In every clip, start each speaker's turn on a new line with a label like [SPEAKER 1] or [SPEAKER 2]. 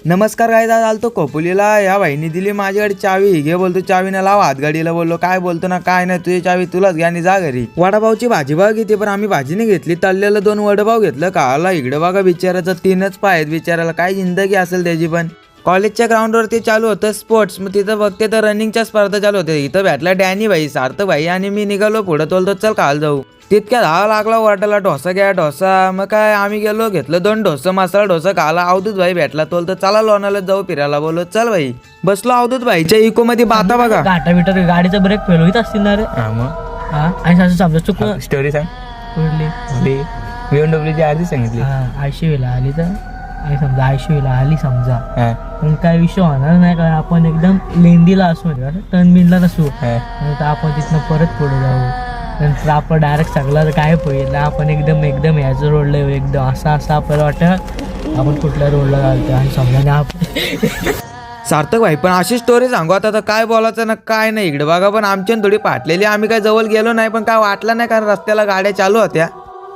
[SPEAKER 1] नमस्कार काय दादा आलतो खोपोलीला या भाईनी दिली माझ्याकडे चावी घे बोलतो चावीनं लाव हात गाडीला बोललो काय बोलतो ना काय नाही तुझी चावी तुलाच घ्या आणि जा घरी। वडापावची भाजी बघा किती पण आम्ही भाजीने घेतली तळलेलं 2 वडापाव घेतलं खायला इकडे बघा बिचाराचं 3च पाय आहेत बिचाराला काय जिंदगी असेल त्याची पण। कॉलेजच्या ग्राउंडवरती चालू होतं स्पोर्ट्स मग तिथं बघते तर रनिंगच्या स्पर्धा चालू होत्या इथं भेटला डॅनी भाई सार्थक भाई आणि मी निघालो पुढे तोलतो चल खायला जाऊ। तितक्या धावा लागला वाटायला डोसा घ्या डोसा मग काय आम्ही गेलो घेतलं 2 डोसा मसाला डोसा खाला अवधूत भाई भेटला तोलतो चला लोणाला जाऊ फिरायला बोललो चल भाई बसलो अवधूत भाईच्या इको मध्ये बाता बघा
[SPEAKER 2] गाठा बिटर गाडीचा ब्रेक फेल होईत असतील ना रे। हा आणि असं समजा चुकलं
[SPEAKER 3] स्टोरी सांग
[SPEAKER 2] कुठली
[SPEAKER 3] BMW ची आधी सांगितली
[SPEAKER 2] आयशीला आली तर आणि समजा आयशीला आली समजा पण काय विषय होणार नाही कारण आपण एकदम लेंदीला असू टर्न बिनला नसू तर आपण तिथनं परत पुढे जाऊ नंतर आपण डायरेक्ट सगळं काय होईल आपण एकदम ह्याचं रोडला येऊ एकदम असं आपल्याला वाटतं आपण कुठल्या रोडला घालतो आणि समजा आपण
[SPEAKER 1] सार्थक भाई पण अशी स्टोरी सांगू आता काय बोलायचं ना काय नाही इकडे बघा पण आमच्या थोडी पाटलेली आम्ही काय जवळ गेलो नाही पण काय वाटलं नाही कारण रस्त्याला गाड्या चालू होत्या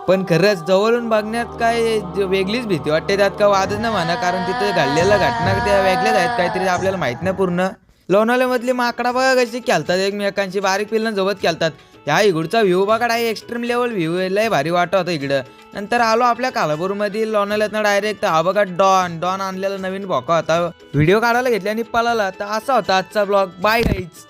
[SPEAKER 1] पण खरंच जवळून बघण्यात काय वेगळीच भीती वाटते त्यात काय वादच नाही म्हणा कारण तिथे घडलेल्या घटना त्या वेगळ्याच आहेत काहीतरी आपल्याला माहित नाही पूर्ण। लोणावळ्यामधली माकडा बघा कशी खेळतात एकमेकांची बारीक पिल्लांसोबत खेळतात ह्या इकडचा व्ह्यू बघा एक्स्ट्रीम लेवल व्ह्यू लय भारी वाटत होतं इकडं। नंतर आलो आपल्या कालापूरमधील लोणावळ्यातनं डायरेक्ट हा बघा डॉन आणलेला नवीन भोका होता व्हिडिओ काढायला घेतला आणि पळाला तर असा होता आजचा ब्लॉग बाय गाईज।